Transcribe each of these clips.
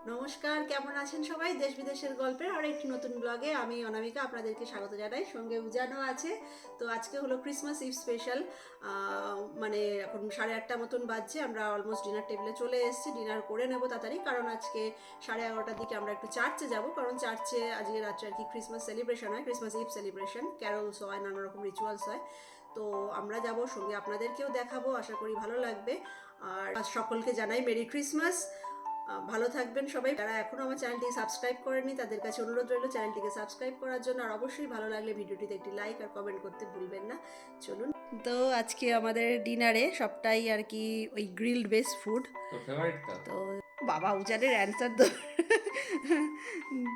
নমস্কার, কেমন আছেন সবাই? দেশ বিদেশের গল্পের আর একটি নতুন ব্লগে আমি অনামিকা আপনাদেরকে স্বাগত জানাই। সঙ্গে উজানও আছে। তো আজকে হলো ক্রিসমাস ইভ স্পেশাল। মানে এখন 8:30 মতন বাজছে। আমরা অলমোস্ট ডিনার টেবিলে চলে এসেছি। ডিনার করে নেবো তাড়াতাড়ি, কারণ আজকে 11:30টার দিকে আমরা একটু চার্চে যাব, কারণ চার্চে আজকে রাত্রে আর কি ক্রিসমাস সেলিব্রেশন হয়, ক্রিসমাস ইভ সেলিব্রেশন, ক্যারলস হয়, নানা রকম রিচুয়ালস হয়। তো আমরা যাব, সঙ্গে আপনাদেরকেও দেখাবো, আশা করি ভালো লাগবে। আর সকলকে জানাই মেরি ক্রিসমাস। ভালো থাকবেন সবাই। যারা এখনও আমার চ্যানেলটিকে সাবস্ক্রাইব করেনি তাদের কাছে অনুরোধ রইল চ্যানেলটিকে সাবস্ক্রাইব করার জন্য, আর অবশ্যই ভালো লাগলে ভিডিওটিতে একটি লাইক আর কমেন্ট করতে ভুলবেন না। চলুন। তো আজকে আমাদের ডিনারে সবটাই আর কি ওই গ্রিলড বেস ফুড। তো বাবা উজানের অ্যান্সার তো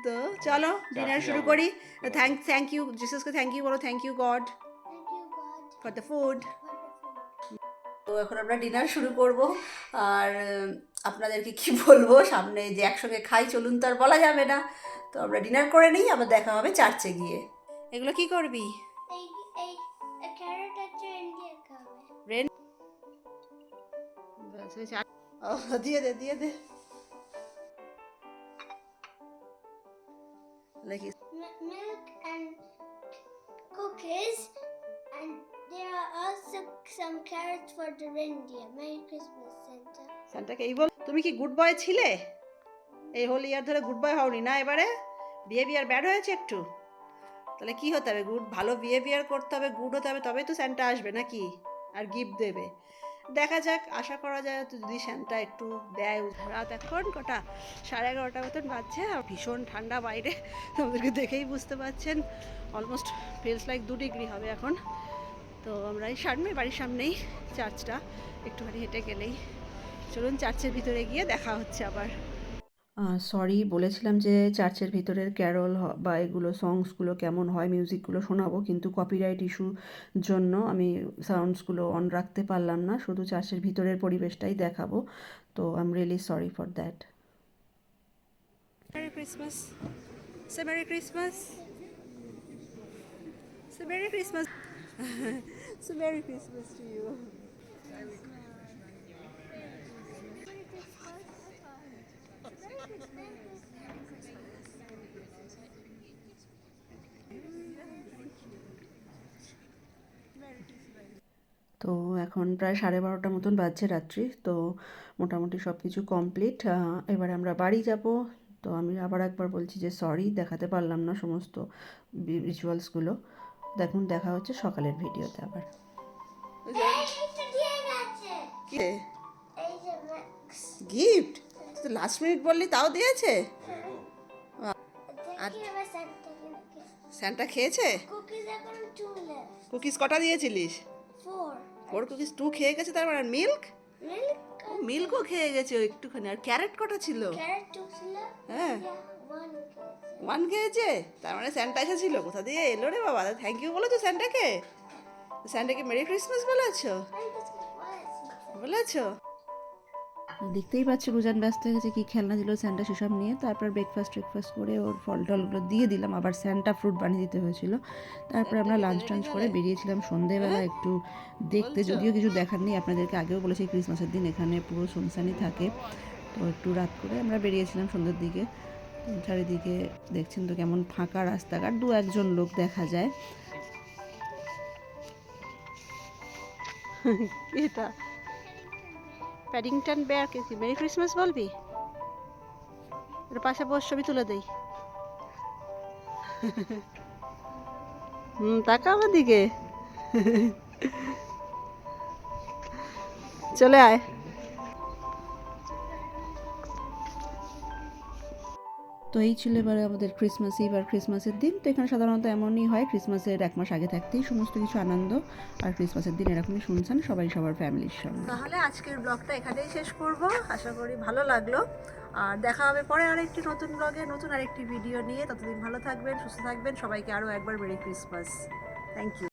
তো চলো ডিনার শুরু করি। থ্যাংক ইউ জিসাসকে, থ্যাংক ইউ বলো, thank you God for the food. তো এখন আমরা ডিনার শুরু করব। আর আপনাদেরকে কি বলবো, সামনে যে একসঙ্গে খাই চলুন তো আর বলা যাবে না। তো আমরা ডিনার করে নিই, আবার দেখা হবে চার্চে গিয়ে। এগুলো কি করবি? রেন দিয়ে দে দিয়ে দে। দেখি milk and cookies, and there are also some carrots for the reindeer. Merry Christmas, Santa. সান্টাকে এই বল, তুমি কি গুড বয় ছিলে? এই হোল ইয়ার ধরে গুড বয় হওনি না, এবারে বিহেভিয়ার ব্যাড হয়েছে একটু। তাহলে কি হতে হবে? ভালো বিহেভিয়ার করতে হবে, গুড হতে হবে, তবেই তো স্যান্টা আসবে নাকি, আর গিফট দেবে। দেখা যাক, আশা করা যায় তো যদি স্যান্টা একটু দেয়। রাত এখন কটা, 11:30 মতন বাজছে, আর ভীষণ ঠান্ডা বাইরে, আমাদেরকে দেখেই বুঝতে পারছেন। অলমোস্ট ফিলস লাইক 2 ডিগ্রি হবে এখন। তো আমরা এই বাড়ির সামনেই চার্চটা, একটুখানি হেঁটে গেলেই। চলুন চার্চের ভিতরে গিয়ে দেখা হচ্ছে আবার। সরি, বলেছিলাম যে চার্চের ভিতরের ক্যারল বা এগুলো সংসগুলো কেমন হয়, মিউজিকগুলো শোনাবো, কিন্তু কপিরাইট ইস্যুর জন্য আমি সাউন্ডসগুলো অন রাখতে পারলাম না, শুধু চার্চের ভিতরের পরিবেশটাই দেখাবো। তো I am really sorry for that. Merry Christmas, say merry Christmas, say merry Christmas, say merry Christmas to you. তো এখন প্রায় 12:30 মতন বাজছে রাত্রি। তো মোটামুটি সব কিছু কমপ্লিট। এবারে আমরা বাড়ি যাব। তো আমি আবার একবার বলছি যে সরি, দেখাতে পারলাম না সমস্ত রিচুয়ালসগুলো। দেখুন, দেখা হচ্ছে সকালের ভিডিওতে আবার। গিফট তো লাস্ট মিনিট বললি, তাও দিয়েছে? স্যান্টা খেয়েছে? কুকিজ কটা দিয়েছিলিস? 4 কুকিজ, 2 খেয়ে গেছে তার মানে। মিল্ক, মিল্কও খেয়ে গেছে একটুখানি। আর ক্যারেট কটা ছিল? হ্যাঁ, 1 খেয়েছে। তার মানে স্যান্টা এসেছিল। কোথা দিয়ে এলো রে বাবা? থ্যাংক ইউ বলেছো স্যান্টাকে? স্যান্টাকে মেরি ক্রিসমাস বলেছো? বলেছো? দেখতেই পাচ্ছি রুজান ব্যস্ত হয়ে গেছে, কী খেলনা দিল স্যান্টা সেসব নিয়ে। তারপর ব্রেকফাস্ট করে ওর ফল টলগুলো দিয়ে দিলাম, আবার স্যান্টা ফ্রুট বানিয়ে দিতে হয়েছিল। তারপরে আমরা লাঞ্চ টাঞ্চ করে বেরিয়েছিলাম সন্ধেবেলা একটু দেখতে, যদিও কিছু দেখার নেই। আপনাদেরকে আগেও বলেছি ক্রিসমাসের দিন এখানে পুরো শুনশানই থাকে। তো একটু রাত করে আমরা বেরিয়েছিলাম সন্ধ্যের দিকে। চারিদিকে দেখছেন তো কেমন ফাঁকা রাস্তাঘাট, 2-1 লোক দেখা যায়। এটা প্যাডিংটন বেয়ারকে কি মেরি ক্রিসমাস বলবি? এর পাশে বস, ছবি তুলে দেই। তাকা আমার দিকে, চলে আয়। তো এই ছিল এবারে আমাদের ক্রিসমাস ইভ আর ক্রিসমাসের দিন। তো এখানে সাধারণত এমনই হয়, ক্রিসমাসের 1 মাস আগে থাকতেই সমস্ত কিছু আনন্দ, আর ক্রিসমাসের দিন এরকমই শুনছেন সবাই সবার ফ্যামিলির সঙ্গে। তাহলে আজকের ব্লগটা এখানেই শেষ করব, আশা করি ভালো লাগলো। আর দেখা হবে পরে আরেকটি নতুন ব্লগে, নতুন আরেকটি ভিডিও নিয়ে। ততদিন ভালো থাকবেন, সুস্থ থাকবেন। সবাইকে আরও একবার মেরি ক্রিসমাস। Thank you.